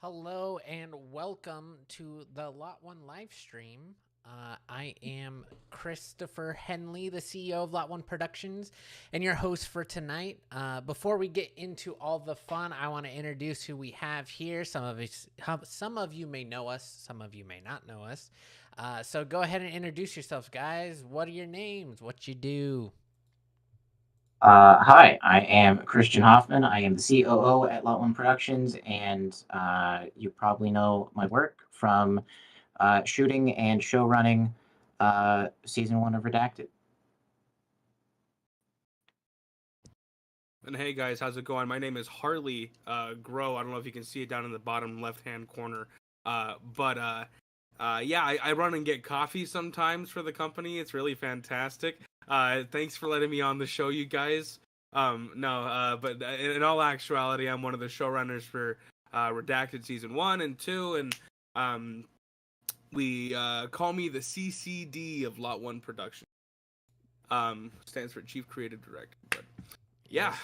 Hello and welcome to the Lot1 live stream. I am Christopher Henley, the CEO of Lot1 Productions, and your host for tonight. Before we get into all the fun, I want to introduce who we have here. Some of you may know us, some of you may not know us. So go ahead and introduce yourselves, guys. What are your names? What you do? Hi, I am Christian Hoffman. I am the COO at Lot1 Productions, and you probably know my work from shooting and show running season 1 of Redacted. And hey guys, how's it going? My name is Harley Grow. I don't know if you can see it down in the bottom left-hand corner. Yeah, I run and get coffee sometimes for the company. It's really fantastic. Thanks for letting me on the show, you guys. No, but in all actuality, I'm one of the showrunners for Redacted season 1 and 2, and we call me the CCD of Lot1 Productions. Stands for Chief Creative Director. But yeah.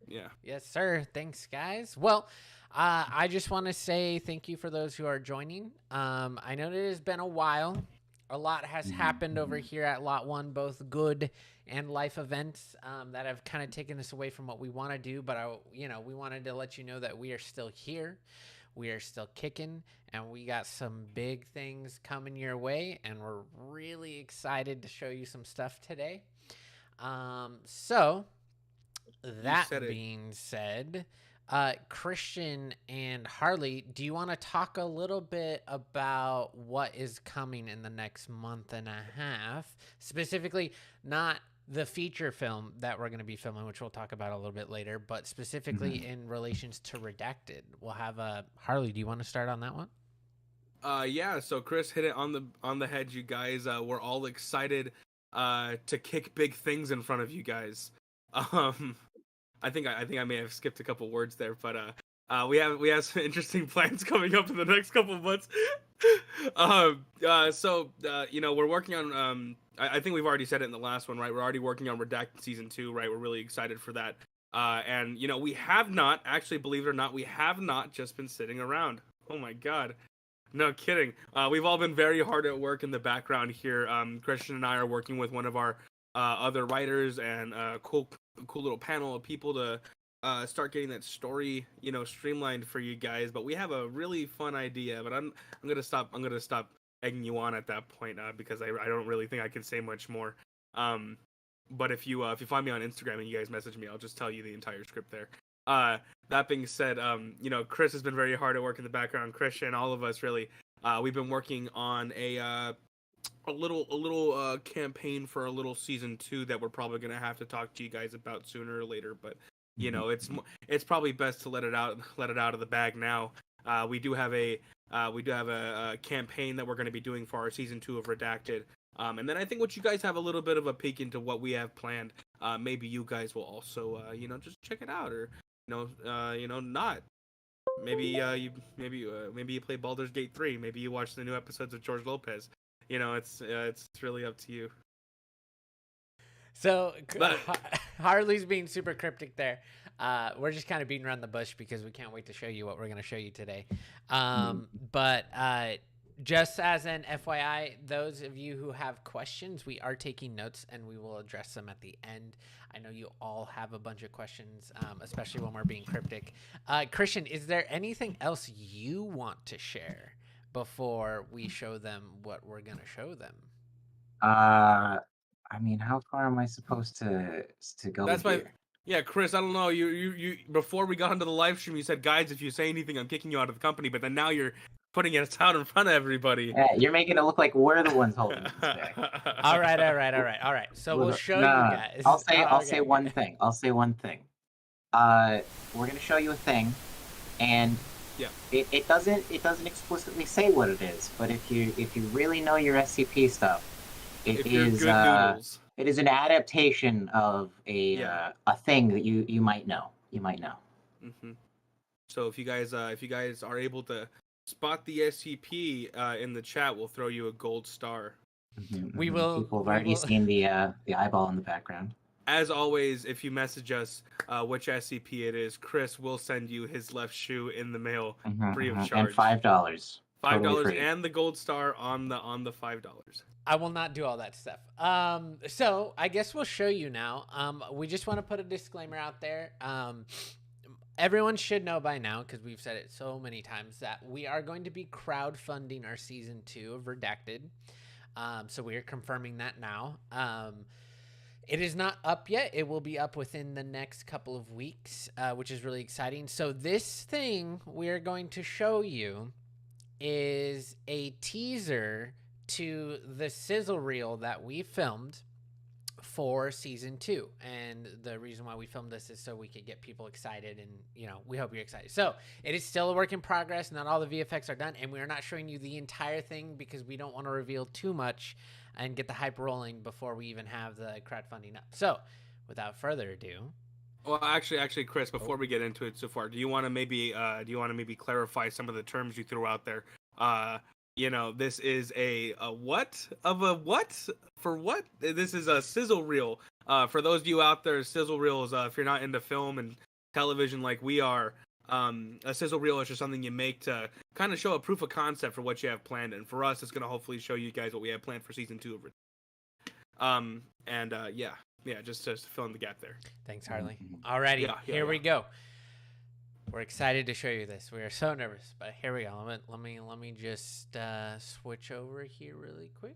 Yeah. Yes, sir. Thanks, guys. Well, I just want to say thank you for those who are joining. I know it has been a while. A lot has happened over here at Lot1, both good and life events that have kind of taken us away from what we want to do. But we wanted to let you know that we are still here. We are still kicking, and we got some big things coming your way, and we're really excited to show you some stuff today. So that being said, Christian and Harley, do you want to talk a little bit about what is coming in the next month and a half? Specifically, not the feature film that we're going to be filming, which we'll talk about a little bit later, but specifically in relations to Redacted. We'll have Harley, do you want to start on that one? Yeah, so Chris hit it on the head, you guys. We're all excited to kick big things in front of you guys. I think I may have skipped a couple words there, but we have some interesting plans coming up in the next couple of months. We're working on I think we've already said it in the last one, right? We're already working on Redacted season 2, right? We're really excited for that. And we have not actually, believe it or not, we have not just been sitting around. Oh my god. No kidding. We've all been very hard at work in the background here. Christian and I are working with one of our other writers and cool little panel of people to start getting that story, streamlined for you guys. But we have a really fun idea. But I'm gonna stop egging you on at that point because I don't really think I can say much more. But if you find me on Instagram and you guys message me, I'll just tell you the entire script there. That being said, Chris has been very hard at work in the background. Christian, all of us really, we've been working on a little campaign for a little season 2 that we're probably gonna have to talk to you guys about sooner or later. But it's probably best to let it out of the bag now. We do have a campaign that we're going to be doing for our season 2 of Redacted. And then I think what you guys have a little bit of a peek into what we have planned. Maybe you guys will also just check it out, or not. Maybe you play Baldur's Gate 3. Maybe you watch the new episodes of George Lopez. It's really up to you. So Harley's being super cryptic there. We're just kind of beating around the bush because we can't wait to show you what we're going to show you today. But just as an FYI, those of you who have questions, we are taking notes and we will address them at the end. I know you all have a bunch of questions, especially when we're being cryptic. Christian, is there anything else you want to share before we show them what we're going to show them? I mean, how far am I supposed to go here? Yeah, Chris, I don't know. You before we got into the live stream, you said, guys, if you say anything, I'm kicking you out of the company. But then now you're putting us out in front of everybody. Yeah, you're making it look like we're the ones holding it today. All right. So we'll show you guys. I'll say one thing. We're gonna show you a thing, and yeah, it doesn't explicitly say what it is. But if you really know your SCP stuff, it is an adaptation of a thing that you might know. Mm-hmm. So if you guys are able to spot the SCP in the chat, we'll throw you a gold star. We will. People have already seen the eyeball in the background. as always, if you message us which SCP it is, Chris will send you his left shoe in the mail free of charge. And $5. $5 and the gold star on the $5. I will not do all that stuff. So I guess we'll show you now. We just want to put a disclaimer out there. Everyone should know by now, because we've said it so many times, that we are going to be crowdfunding our season 2 of Redacted. So we are confirming that now. It is not up yet. It will be up within the next couple of weeks, which is really exciting. So this thing we're going to show you is a teaser to the sizzle reel that we filmed for season 2. And the reason why we filmed this is so we could get people excited, and we hope you're excited. So it is still a work in progress. Not all the VFX are done, and we are not showing you the entire thing because we don't want to reveal too much and get the hype rolling before we even have the crowdfunding up. So without further ado, well, actually, Chris, before we get into it so far, do you want to maybe clarify some of the terms you threw out there? This is a what of a what for what? This is a sizzle reel. For those of you out there, sizzle reels, if you're not into film and television like we are, a sizzle reel is just something you make to kind of show a proof of concept for what you have planned. And for us, it's going to hopefully show you guys what we have planned for season 2 of it. Yeah, just to fill in the gap there. Thanks, Harley. Alrighty, here we go. We're excited to show you this. We are so nervous, but here we go. Let me just switch over here really quick.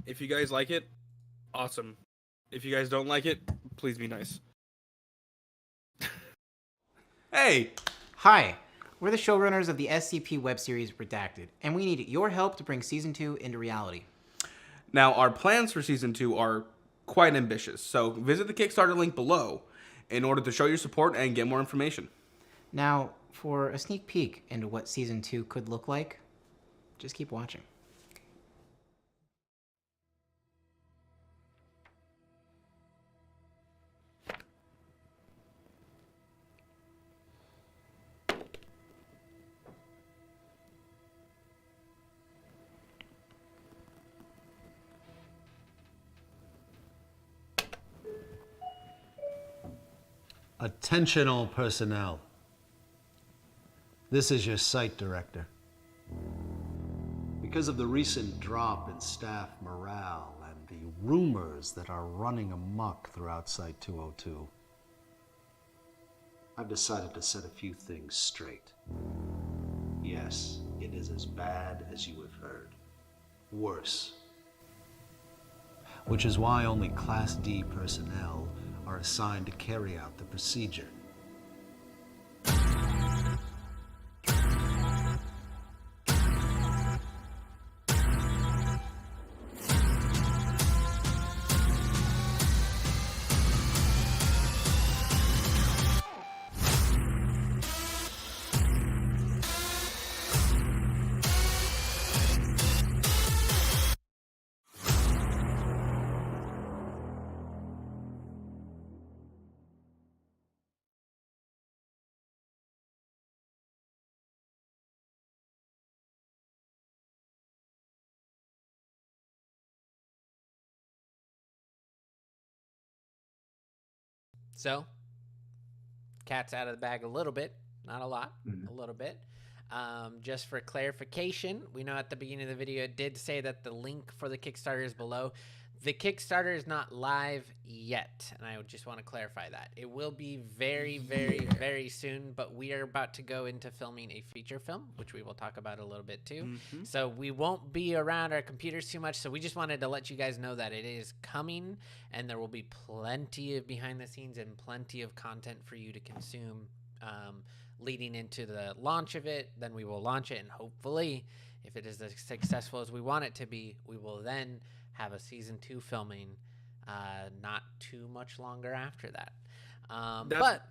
If you guys like it, awesome. If you guys don't like it, please be nice. Hey! Hi, we're the showrunners of the SCP web series Redacted, and we need your help to bring Season 2 into reality. Now, our plans for Season 2 are quite ambitious, so visit the Kickstarter link below in order to show your support and get more information. Now, for a sneak peek into what Season 2 could look like, just keep watching. Attention all personnel. This is your site director. Because of the recent drop in staff morale and the rumors that are running amok throughout Site 202, I've decided to set a few things straight. Yes, it is as bad as you have heard. Worse. Which is why only Class D personnel are assigned to carry out the procedure. So, cat's out of the bag a little bit, not a lot, a little bit. Just for clarification, we know at the beginning of the video it did say that the link for the Kickstarter is below. The Kickstarter is not live yet, and I just want to clarify that. It will be very, very, very soon, but we are about to go into filming a feature film, which we will talk about a little bit too. So we won't be around our computers too much, so we just wanted to let you guys know that it is coming, and there will be plenty of behind the scenes and plenty of content for you to consume leading into the launch of it. Then we will launch it, and hopefully, if it is as successful as we want it to be, we will then have a season 2 filming not too much longer after that. But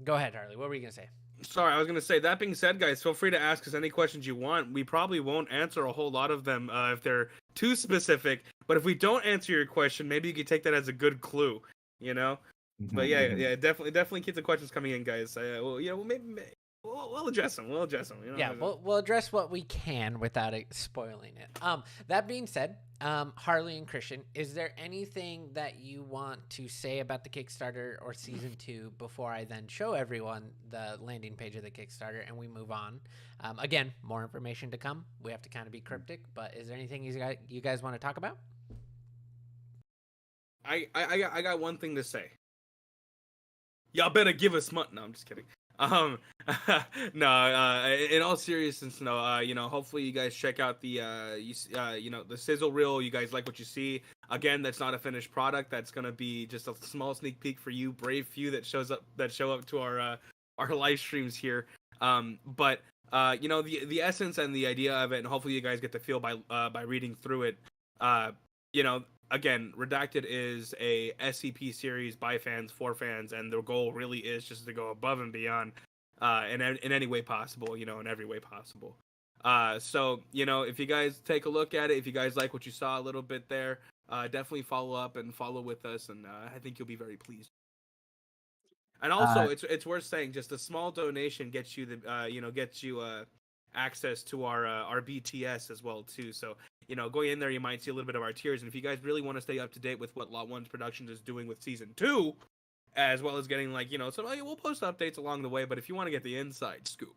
go ahead, Harley. What were you going to say? Sorry, I was going to say, that being said, guys, feel free to ask us any questions you want. We probably won't answer a whole lot of them if they're too specific. But if we don't answer your question, maybe you could take that as a good clue, you know? But yeah, definitely keep the questions coming in, guys. Maybe We'll address them. We'll address them. You know, Yeah, we'll address what we can without it spoiling it. That being said, Harley and Christian, is there anything that you want to say about the Kickstarter or season 2 before I then show everyone the landing page of the Kickstarter and we move on? Again, more information to come. We have to kind of be cryptic, but is there anything you guys want to talk about? I got one thing to say. Y'all better give us money. No, I'm just kidding. No. In all seriousness, no. Hopefully you guys check out the the sizzle reel. You guys like what you see. Again, that's not a finished product. That's gonna be just a small sneak peek for you, brave few that show up to our live streams here. But the essence and the idea of it, and hopefully you guys get the feel by reading through it. Again, Redacted is a SCP series by fans for fans, and their goal really is just to go above and beyond in any way possible, in every way possible. So, if you guys take a look at it, if you guys like what you saw a little bit there, definitely follow up and follow with us, and I think you'll be very pleased. And also, it's worth saying, just a small donation gets you access to our BTS as well too. So going in there, you might see a little bit of our tiers. And if you guys really want to stay up to date with what Lot1 Productions is doing with season 2, as well as getting we'll post updates along the way. But if you want to get the inside scoop,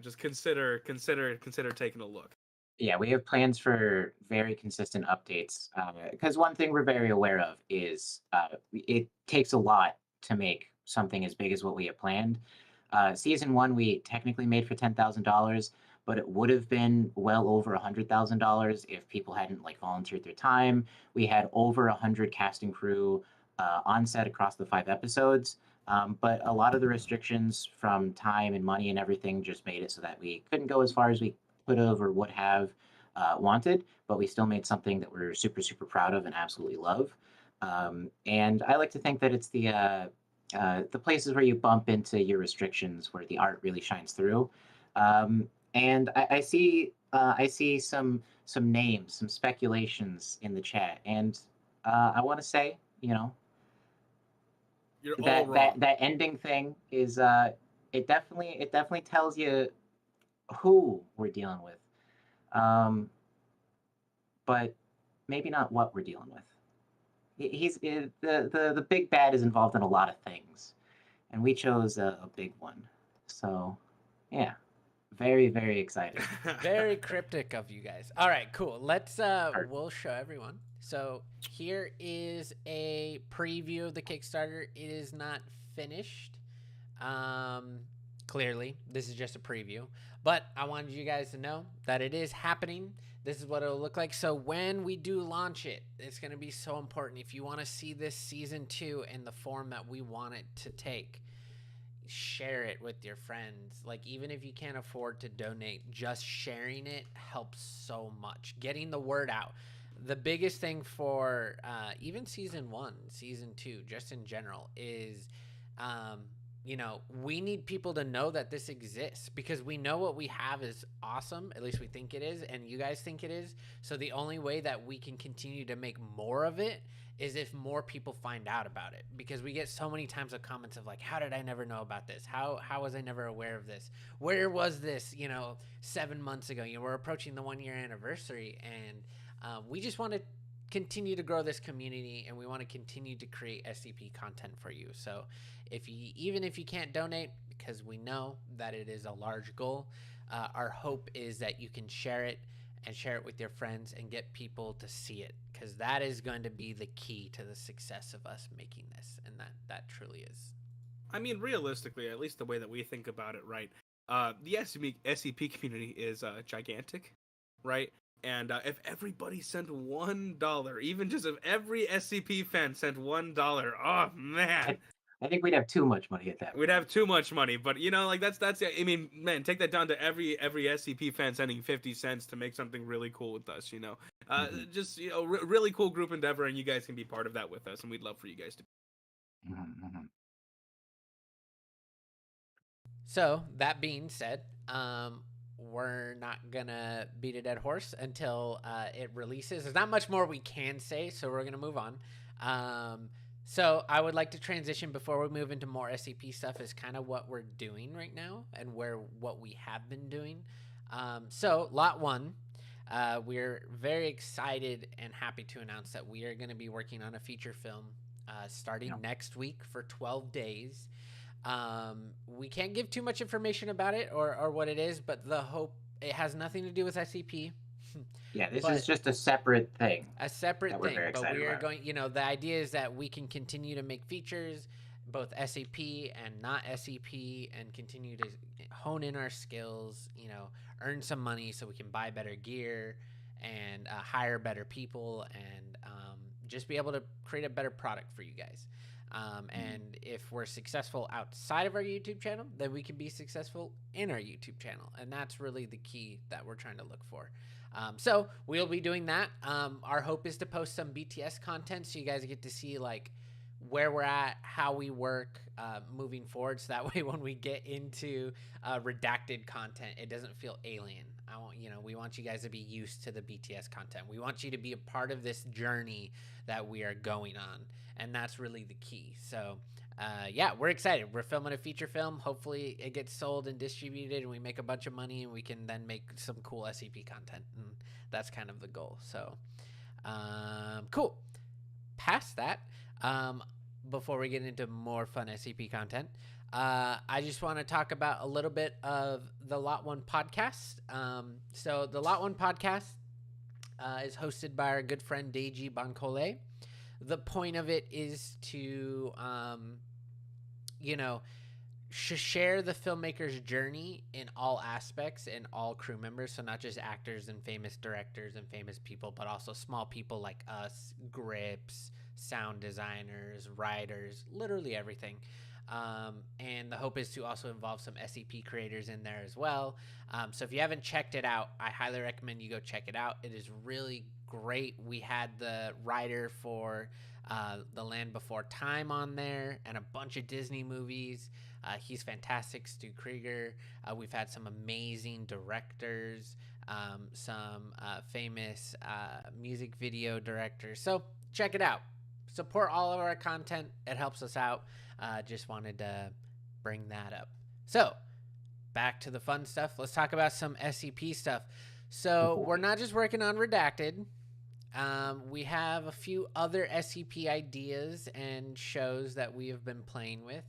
just consider taking a look. Yeah, we have plans for very consistent updates. Because one thing we're very aware of is it takes a lot to make something as big as what we have planned. Season 1, we technically made for $10,000, but it would have been well over $100,000 if people hadn't volunteered their time. We had over 100 casting crew on set across the 5 episodes, but a lot of the restrictions from time and money and everything just made it so that we couldn't go as far as we could have or would have wanted, but we still made something that we're super, super proud of and absolutely love. And I like to think that it's the places where you bump into your restrictions where the art really shines through. And I see some names, some speculations in the chat, and I want to say, You're all wrong. that ending thing is it definitely tells you who we're dealing with, but maybe not what we're dealing with. The big bad is involved in a lot of things, and we chose a big one. So, yeah, very, very excited. Very cryptic of you guys. All right, cool. Let's we'll show everyone. So here is a preview of the Kickstarter. It is not finished. Clearly, this is just a preview, but I wanted you guys to know that it is happening. This is what it'll look like. So when we do launch it, it's going to be so important. If you want to see this season 2 in the form that we want it to take, share it with your friends. Even if you can't afford to donate, just sharing it helps so much. Getting the word out. The biggest thing for even season 1, season 2, just in general, is we need people to know that this exists, because we know what we have is awesome. At least we think it is, and you guys think it is. So the only way that we can continue to make more of it is if more people find out about it, because we get so many times of comments of how did I never know about this? How was I never aware of this? Where was this, 7 months ago? We're approaching the 1-year anniversary, and we just want to continue to grow this community, and we want to continue to create SCP content for you. So even if you can't donate, because we know that it is a large goal, our hope is that you can share it with your friends and get people to see it, because that is going to be the key to the success of us making this, and that truly is. I mean, realistically, at least the way that we think about it, right? The SCP community is gigantic, right? And if everybody sent $1, even just if every SCP fan sent $1, oh man, I think we'd have too much money at that. We'd have too much money, but that's. I mean, man, take that down to every SCP fan sending 50 cents to make something really cool with us. Just really cool group endeavor, and you guys can be part of that with us, and we'd love for you guys to. So that being said, we're not gonna beat a dead horse until it releases. There's not much more we can say, so we're gonna move on. So I would like to transition before we move into more SCP stuff is kind of what we're doing right now and what we have been doing. So Lot 1, we're very excited and happy to announce that we are going to be working on a feature film starting next week for 12 days. We can't give too much information about it or what it is, but the hope, it has nothing to do with SCP. Yeah, this But is just a separate thing. a separate that we're thing, very but excited we are about. going, the idea is that we can continue to make features, both SCP and not SCP, and continue to hone in our skills, earn some money so we can buy better gear and hire better people and just be able to create a better product for you guys. And if we're successful outside of our YouTube channel, then we can be successful in our YouTube channel. And that's really the key that we're trying to look for. So we'll be doing that. Our hope is to post some BTS content so you guys get to see like where we're at, how we work moving forward. So that way when we get into redacted content, it doesn't feel alien. We want you guys to be used to the BTS content. We want you to be a part of this journey that we are going on. And that's really the key. So we're excited. We're filming a feature film. Hopefully it gets sold and distributed and we make a bunch of money and we can then make some cool SCP content. And that's kind of the goal. So cool. Past that, before we get into more fun SCP content, I just want to talk about a little bit of the Lot1 podcast. So the Lot1 podcast is hosted by our good friend Deji Bancole. The point of it is to, share the filmmaker's journey in all aspects and all crew members. So not just actors and famous directors and famous people, but also small people like us, grips, sound designers, writers, literally everything. And the hope is to also involve some SCP creators in there as well. So if you haven't checked it out, I highly recommend you go check it out. It is really great. We had the writer for The Land Before Time on there and a bunch of Disney movies. He's fantastic, Stu Krieger. We've had some amazing directors, some famous music video directors. So check it out. Support all of our content. It helps us out. Just wanted to bring that up. So back to the fun stuff. Let's talk about some SCP stuff. So we're not just working on Redacted. We have a few other SCP ideas and shows that we have been playing with.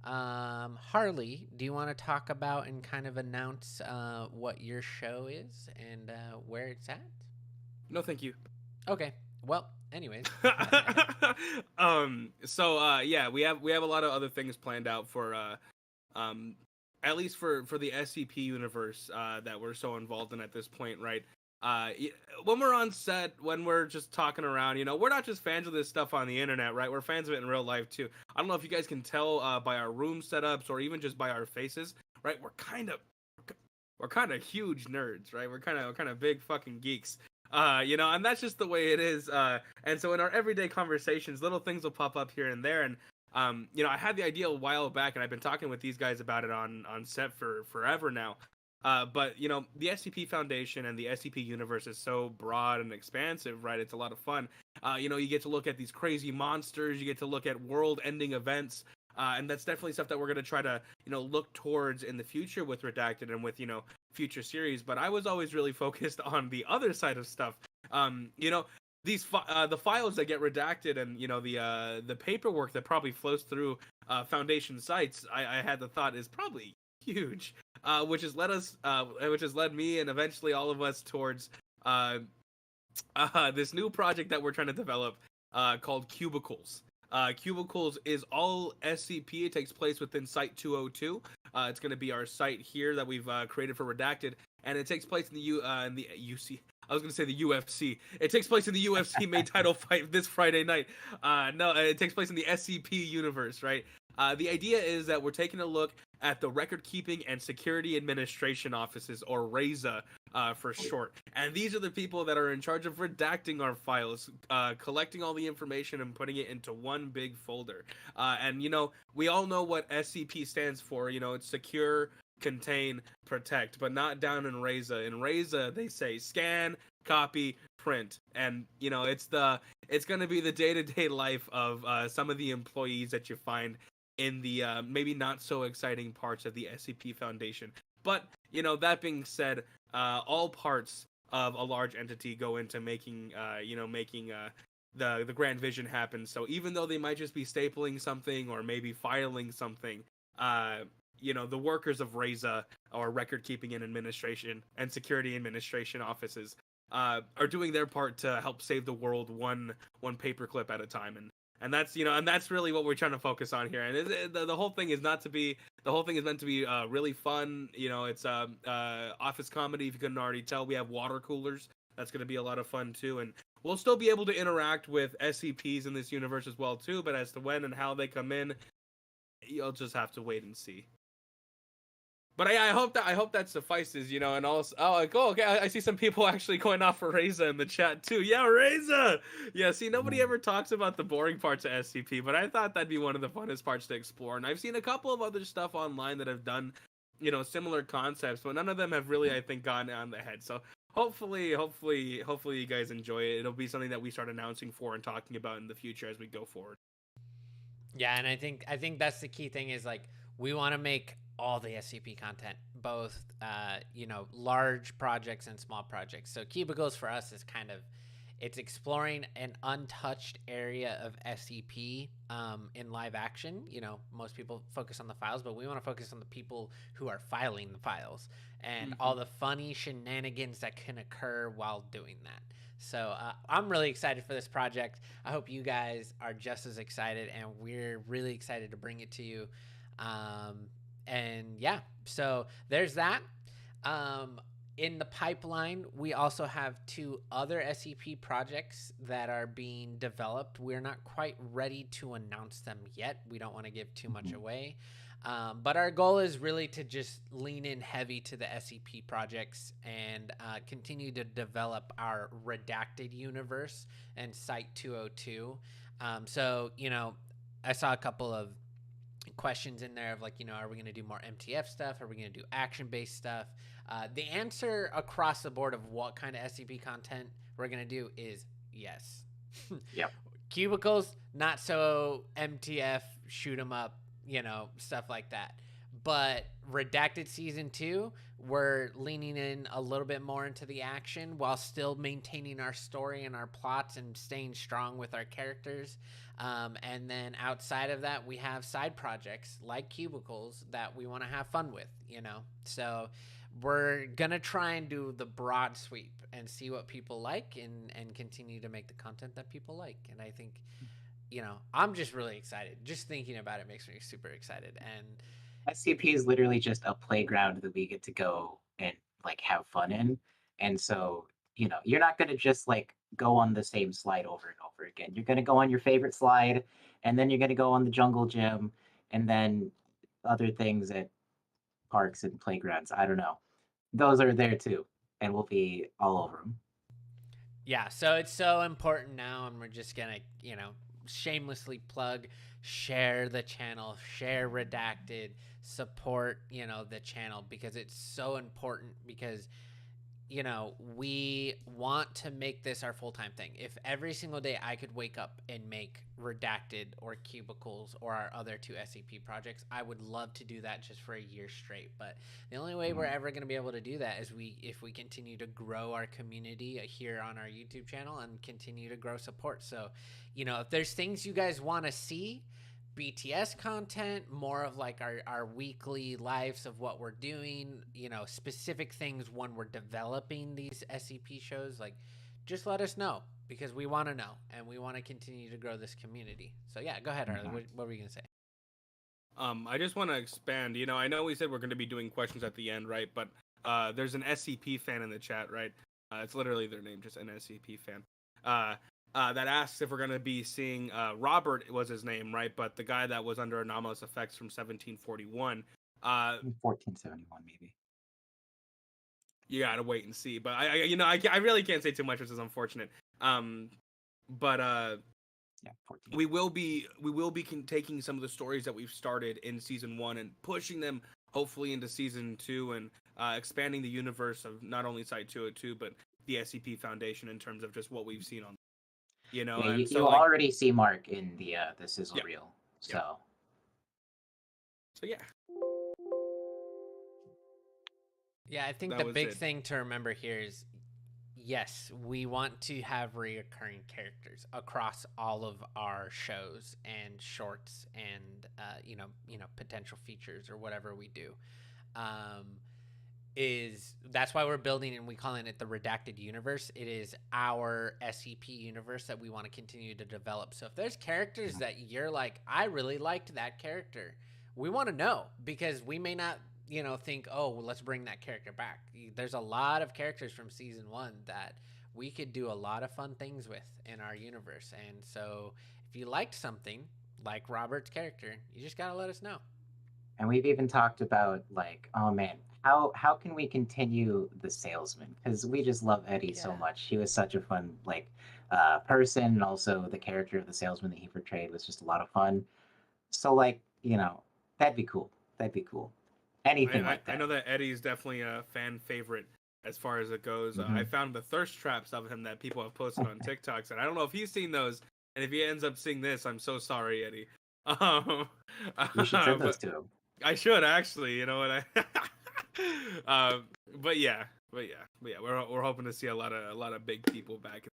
Harley, do you want to talk about and kind of announce what your show is and where it's at? No, thank you. Okay. Well, anyways. We have a lot of other things planned out for at least for the SCP universe that we're so involved in at this point, right? When we're on set, when we're just talking around, we're not just fans of this stuff on the internet, right? We're fans of it in real life too. I don't know if you guys can tell by our room setups or even just by our faces, right? We're kind of huge nerds, right? We're kind of big fucking geeks. And that's just the way it is. And so in our everyday conversations, little things will pop up here and there. And, I had the idea a while back and I've been talking with these guys about it on set for forever now. But the SCP Foundation and the SCP universe is so broad and expansive, right? It's a lot of fun. You get to look at these crazy monsters. You get to look at world-ending events. And that's definitely stuff that we're going to try to, look towards in the future with Redacted and with, future series. But I was always really focused on the other side of stuff. These the files that get redacted and, the paperwork that probably flows through Foundation sites, I had the thought is probably huge, which has led me and eventually all of us towards this new project that we're trying to develop called Cubicles. Cubicles is all SCP. It takes place within Site 202. It's going to be our site here that we've created for Redacted, and it takes place in the UC. I was going to say the UFC. It takes place in the UFC main title fight this Friday night. No, it takes place in the SCP universe, right? The idea is that we're taking a look at the Record Keeping and Security Administration Offices, or RESA for short. And these are the people that are in charge of redacting our files, collecting all the information and putting it into one big folder. And we all know what SCP stands for. It's secure, contain, protect, but not down in Reza. In Reza, they say scan, copy, print, and you know it's going to be the day-to-day life of some of the employees that you find in the maybe not so exciting parts of the SCP Foundation. But you know, that being said, all parts of a large entity go into making the grand vision happen. So even though they might just be stapling something or maybe filing something, you know, the workers of Reza, or record keeping and administration and security administration offices, are doing their part to help save the world one paperclip at a time. And that's, you know, and that's really what we're trying to focus on here. And the whole thing is meant to be really fun. You know, it's office comedy. If you couldn't already tell, we have water coolers. That's going to be a lot of fun too. And we'll still be able to interact with SCPs in this universe as well too. But as to when and how they come in, you'll just have to wait and see. But I hope that suffices, you know. And also, okay, I see some people actually going off for Reza in the chat too. Yeah, Reza. Yeah, see, nobody ever talks about the boring parts of SCP, but I thought that'd be one of the funnest parts to explore. And I've seen a couple of other stuff online that have done, you know, similar concepts, but none of them have really, I think, gone on the head. So hopefully you guys enjoy it. It'll be something that we start announcing for and talking about in the future as we go forward. Yeah, and I think that's the key thing is, like, we want to make all the SCP content, both you know, large projects and small projects. So Cubicles for us is kind of, it's exploring an untouched area of SCP in live action. You know, most people focus on the files, but we want to focus on the people who are filing the files and all the funny shenanigans that can occur while doing that. So I'm really excited for this project. I hope you guys are just as excited, and we're really excited to bring it to you. And yeah, so there's that. In the pipeline, we also have 2 other SCP projects that are being developed. We're not quite ready to announce them yet. We don't want to give too much away. But our goal is really to just lean in heavy to the SCP projects and continue to develop our Redacted universe and Site 202. So, you know, I saw a couple of questions in there of, like, you know, are we going to do more MTF stuff? Are we going to do action-based stuff? The answer across the board of what kind of SCP content we're going to do is yes. Yep. Cubicles, not so MTF, shoot 'em up, you know, stuff like that. But Redacted Season 2, we're leaning in a little bit more into the action while still maintaining our story and our plots and staying strong with our characters. And then outside of that, we have side projects like Cubicles that we want to have fun with, you know. So we're going to try and do the broad sweep and see what people like, and continue to make the content that people like. And I think, you know, I'm just really excited. Just thinking about it makes me super excited. And SCP is literally just a playground that we get to go and like have fun in. And so, you know, you're not going to just like go on the same slide over and over again. You're going to go on your favorite slide, and then you're going to go on the jungle gym, and then other things at parks and playgrounds. I don't know. Those are there too, and we'll be all over them. yeah, so it's so important now, and we're just going to, you know, shamelessly plug, share the channel, share Redacted, support, you know, the channel, because it's so important. Because, you know, we want to make this our full-time thing. If every single day I could wake up and make Redacted or Cubicles or our other 2 SCP projects, I would love to do that just for a year straight. But the only way we're ever going to be able to do that is if we continue to grow our community here on our YouTube channel and continue to grow support. So, you know, if there's things you guys want to see, BTS content, more of like our weekly lives of what we're doing, you know, specific things when we're developing these SCP shows, like, just let us know, because we want to know, and we want to continue to grow this community. So yeah, go ahead, Harley. What were you gonna say? I just want to expand. You know, I know we said we're going to be doing questions at the end, right? But there's an SCP fan in the chat, right? It's literally their name, just an SCP fan. That asks if we're going to be seeing Robert was his name, right? But the guy that was under anomalous effects from 1741. 1471 maybe. You got to wait and see. But I really can't say too much, which is unfortunate. Yeah, 14. we will be taking some of the stories that we've started in season 1 and pushing them hopefully into season 2 and expanding the universe of not only Site 202 but the SCP Foundation in terms of just what we've seen on, Yeah, and you, so you like already see Mark in the sizzle Yeah. reel. Yeah. So so yeah, Yeah, I think that the was big it. thing to remember here is yes, we want to have reoccurring characters across all of our shows and shorts and potential features or whatever we do. Is that's why we're building and we calling it the Redacted universe. It is our SCP universe that we want to continue to develop. So if there's characters that you're like, I really liked that character, we want to know, because we may not, think, oh, well, let's bring that character back. There's a lot of characters from season 1 that we could do a lot of fun things with in our universe. And so if you liked something like Robert's character, you just got to let us know. and we've even talked about like, oh man, how can we continue the salesman? Because we just love Eddie so Yeah. much. He was such a fun person, and also the character of the salesman that he portrayed was just a lot of fun. So like, that'd be cool. That'd be cool. Anything like that. I know that Eddie's definitely a fan favorite as far as it goes. Mhm. I found the thirst traps of him that people have posted on TikToks, and I don't know if he's seen those. And if he ends up seeing this, I'm so sorry, Eddie. You should send but those to him. I should actually. You know what but yeah, we're hoping to see a lot of big people back.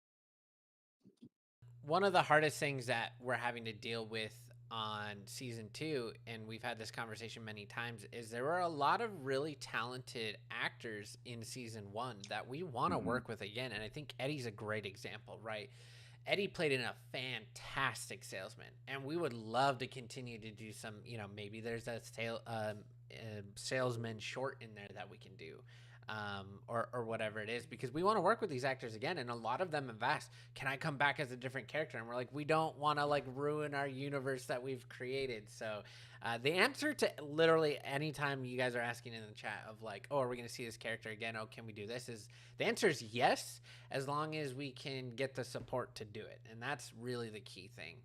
One of the hardest things that we're having to deal with on season 2, and we've had this conversation many times, is there were a lot of really talented actors in season 1 that we want to work with again. And I think Eddie's a great example, right? Eddie played in a fantastic salesman, and we would love to continue to do some, maybe there's a salesman short in there that we can do. Or whatever it is, because we want to work with these actors again, and a lot of them have asked, can I come back as a different character? And we're like, we don't want to like ruin our universe that we've created. So the answer to literally anytime you guys are asking in the chat of like, oh, are we going to see this character again? Oh, can we do this? Is the answer is yes, as long as we can get the support to do it. And that's really the key thing,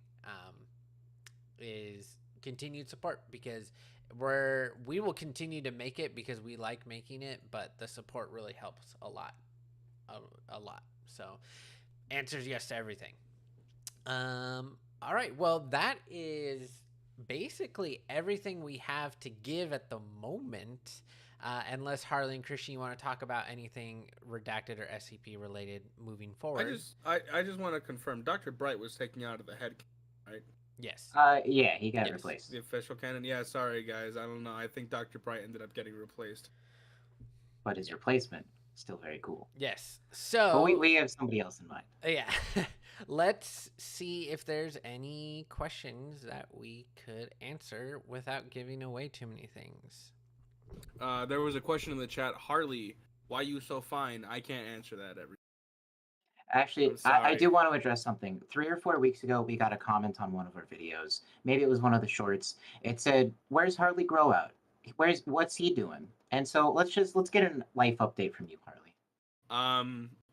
is continued support, because we will continue to make it because we like making it, but the support really helps a lot. So answers yes to everything. All right, well, that is basically everything we have to give at the moment, unless Harley and Christian, you want to talk about anything Redacted or SCP related moving forward. I just want to confirm Dr. Bright was taken out of the head, right? Yes. Yeah, he got replaced. The official canon. Yeah, sorry guys, I don't know. I think Dr. Bright ended up getting replaced. But his replacement, still very cool. Yes. So but we have somebody else in mind. Yeah. Let's see if there's any questions that we could answer without giving away too many things. There was a question in the chat. Harley, why you so fine? I can't answer that every. Actually, I do want to address something. 3 or 4 weeks ago, we got a comment on one of our videos. Maybe it was one of the shorts. It said, "Where's Harley Grow Out? What's he doing?" And so let's get a life update from you, Harley.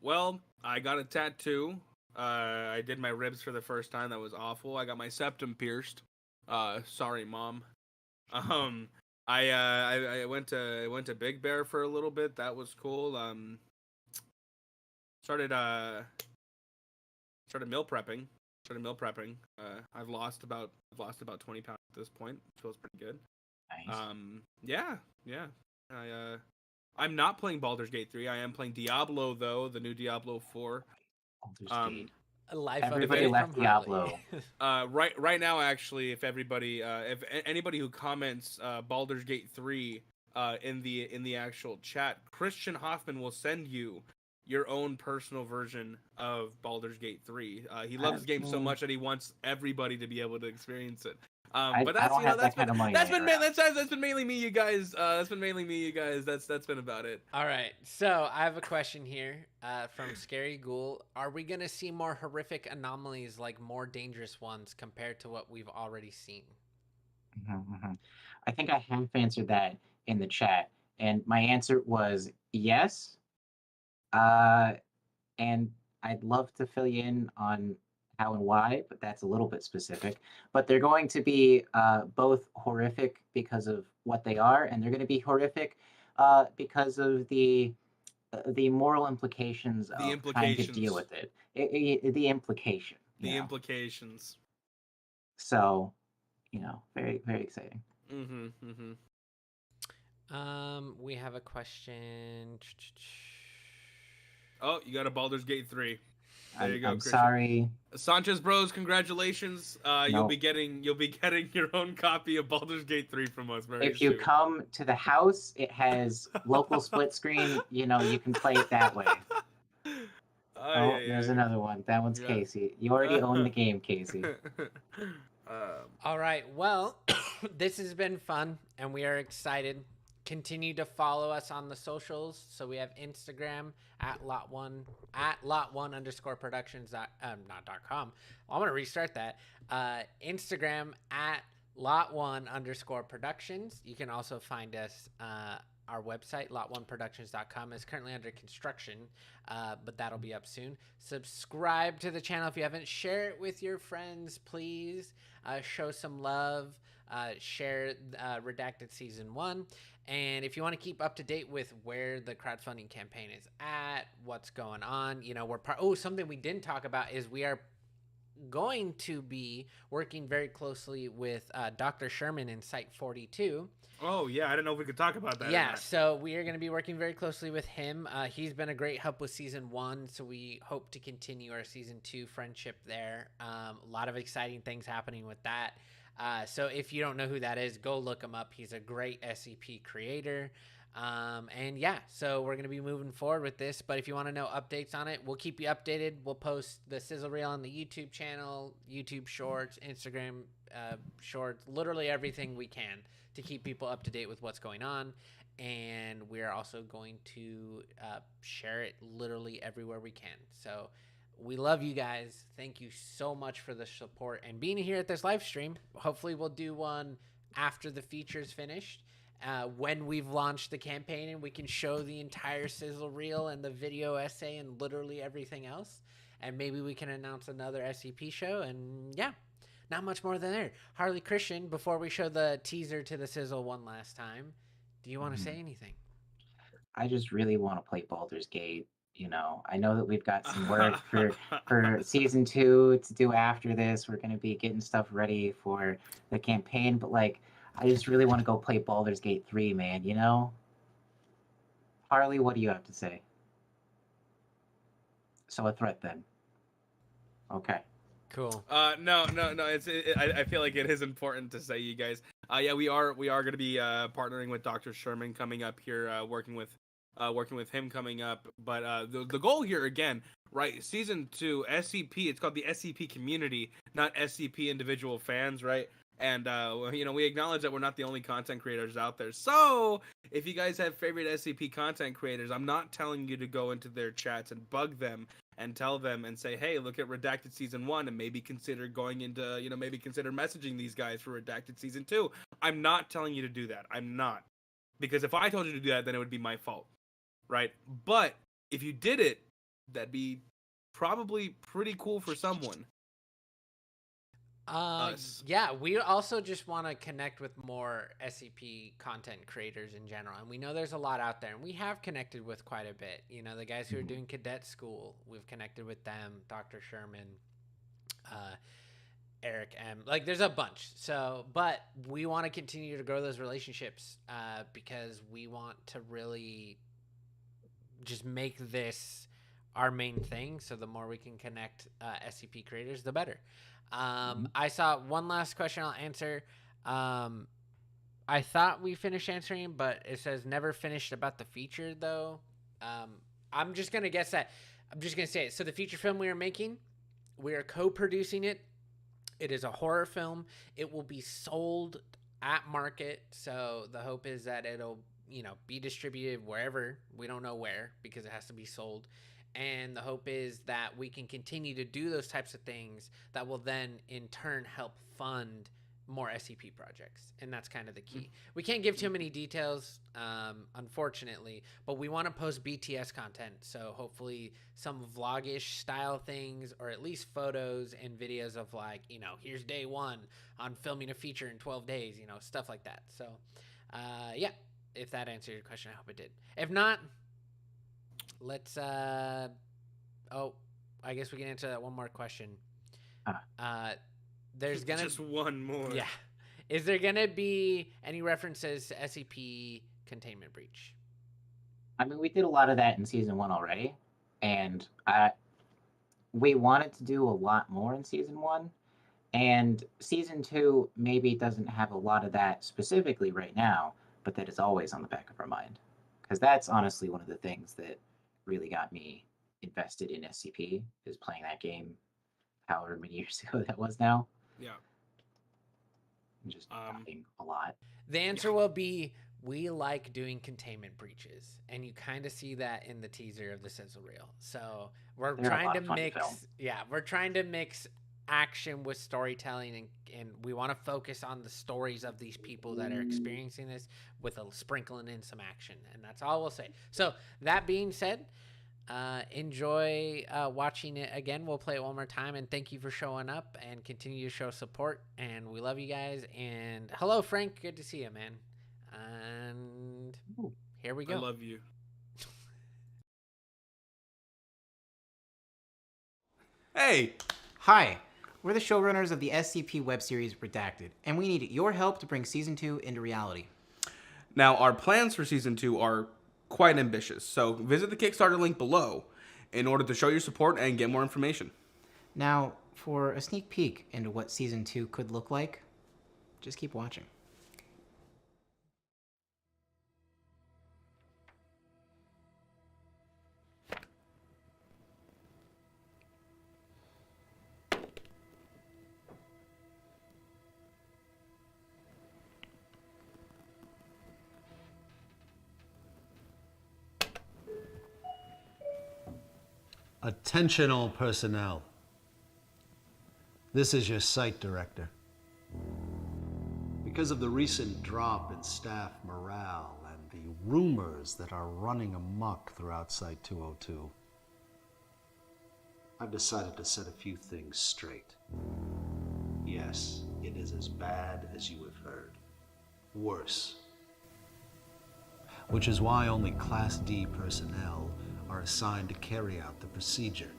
Well, I got a tattoo. I did my ribs for the first time. That was awful. I got my septum pierced. Sorry, Mom. I went to Big Bear for a little bit. That was cool. Started meal prepping. I've lost about 20 pounds at this point. Feels pretty good. Nice. Yeah. I'm not playing Baldur's Gate 3. I am playing Diablo though, the new Diablo 4. Baldur's Gate. Everybody left Diablo. Right now, actually, if anybody who comments Baldur's Gate 3 in the actual chat, Christian Hoffman will send you your own personal version of Baldur's Gate 3. He loves the game so much that he wants everybody to be able to experience it. But that's been mainly me, you guys. That's been about it. All right. So I have a question here from Scary Ghoul. Are we gonna see more horrific anomalies, like more dangerous ones, compared to what we've already seen? I think I half answered that in the chat, and my answer was yes. And I'd love to fill you in on how and why, but that's a little bit specific. But they're going to be both horrific because of what they are, and they're going to be horrific because of the moral implications The of trying to deal implications. with it. The implication. The you know. implications. So, very, very exciting. Mm-hmm. Mm-hmm. We have a question. Oh, you got a Baldur's Gate 3. There you go, I'm Christian. sorry. Sanchez Bros, congratulations. You'll Nope. be getting your own copy of Baldur's Gate 3 from us very If you soon. come to the house, it has local split screen. You can play it that way. There's another one. That one's Yeah. Casey. You already own the game, Casey. All right. Well, this has been fun, and we are excited. Continue to follow us on the socials. So we have Instagram at Lot1 @Lot1_Productions. Not .com. I'm gonna restart that. Instagram at Lot1_Productions. You can also find us. Our website, Lot1Productions.com, is currently under construction, but that'll be up soon. Subscribe to the channel if you haven't. Share it with your friends, please. Show some love. Share Redacted Season 1. And if you want to keep up to date with where the crowdfunding campaign is at, what's going on, something we didn't talk about is we are going to be working very closely with Dr. Sherman in Site 42. Oh, yeah. I didn't know if we could talk about that. Yeah, so we are going to be working very closely with him. He's been a great help with Season 1, so we hope to continue our Season 2 friendship there. A lot of exciting things happening with that. So if you don't know who that is, go look him up. He's a great SCP creator. And yeah, so we're going to be moving forward with this. But if you want to know updates on it, we'll keep you updated. We'll post the sizzle reel on the YouTube channel, YouTube Shorts, Instagram Shorts, literally everything we can to keep people up to date with what's going on. And we're also going to share it literally everywhere we can. So we love you guys. Thank you so much for the support and being here at this live stream. Hopefully we'll do one after the feature's finished. When we've launched the campaign and we can show the entire sizzle reel and the video essay and literally everything else. And maybe we can announce another SCP show. And yeah, not much more than there. Harley Christian, before we show the teaser to the sizzle one last time, do you want to say anything? I just really want to play Baldur's Gate. I know that we've got some work for Season 2 to do after this. We're going to be getting stuff ready for the campaign, but I just really want to go play Baldur's Gate 3, man, Harley, what do you have to say? So a threat then. Okay. Cool. No. I feel like it is important to say, you guys. Yeah, we are going to be partnering with Dr. Sherman coming up here, working with him coming up. But the goal here again, right? Season 2 SCP. It's called the SCP community, not SCP individual fans, right? And we acknowledge that we're not the only content creators out there. So if you guys have favorite SCP content creators, I'm not telling you to go into their chats and bug them and tell them and say, hey, look at Redacted Season 1 and maybe consider going into, maybe consider messaging these guys for Redacted Season 2. I'm not telling you to do that. I'm not. Because if I told you to do that, then it would be my fault. Right? But if you did it, that'd be probably pretty cool for someone. Us. Yeah, we also just want to connect with more SCP content creators in general. And we know there's a lot out there, and we have connected with quite a bit. The guys who are doing cadet school, we've connected with them, Dr. Sherman, Eric M. There's a bunch. So, but we want to continue to grow those relationships because we want to really just make this our main thing. So the more we can connect SCP creators, the better. I saw one last question I'll answer. I thought we finished answering, but it says never finished about the feature, though. I'm just going to guess that. I'm just going to say it. So the feature film we are making, we are co-producing it. It is a horror film. It will be sold at market. So the hope is that it'll, be distributed wherever. We don't know where because it has to be sold. And the hope is that we can continue to do those types of things that will then in turn help fund more SCP projects, and that's kind of the key. We can't give too many details, unfortunately, but we want to post BTS content, so hopefully some vlog-ish style things, or at least photos and videos of like, you know, here's day one on filming a feature in 12 days, you know, stuff like that. So yeah, if that answered your question, I hope it did. If not, let's oh, I guess we can answer that one more question. There's gonna just one more. Yeah. Is there gonna be any references to SCP containment breach? I mean, we did a lot of that in season 1 already, and we wanted to do a lot more in season 1, and season 2 maybe doesn't have a lot of that specifically right now, but that is always on the back of our mind, because that's honestly one of the things that really got me invested in SCP, is playing that game however many years ago that was now. Yeah. And just talking a lot. The answer will be, we like doing containment breaches, and you kind of see that in the teaser of the sizzle reel. So we're trying to mix, we're trying to mix action with storytelling, and we want to focus on the stories of these people that are experiencing this, with a sprinkling in some action, and that's all we'll say. So that being said, enjoy watching it again. We'll play it one more time, and thank you for showing up and continue to show support, and we love you guys. And hello, Frank, good to see you, man. And here we go. I love you. Hey. Hi, we're the showrunners of the SCP web series Redacted, and we need your help to bring season 2 into reality. Now, our plans for season 2 are quite ambitious, so visit the Kickstarter link below in order to show your support and get more information. Now, for a sneak peek into what season 2 could look like, just keep watching. Attention all personnel. This is your site director. Because of the recent drop in staff morale and the rumors that are running amok throughout Site 202, I've decided to set a few things straight. Yes, it is as bad as you have heard. Worse. Which is why only Class D personnel are assigned to carry out the procedure.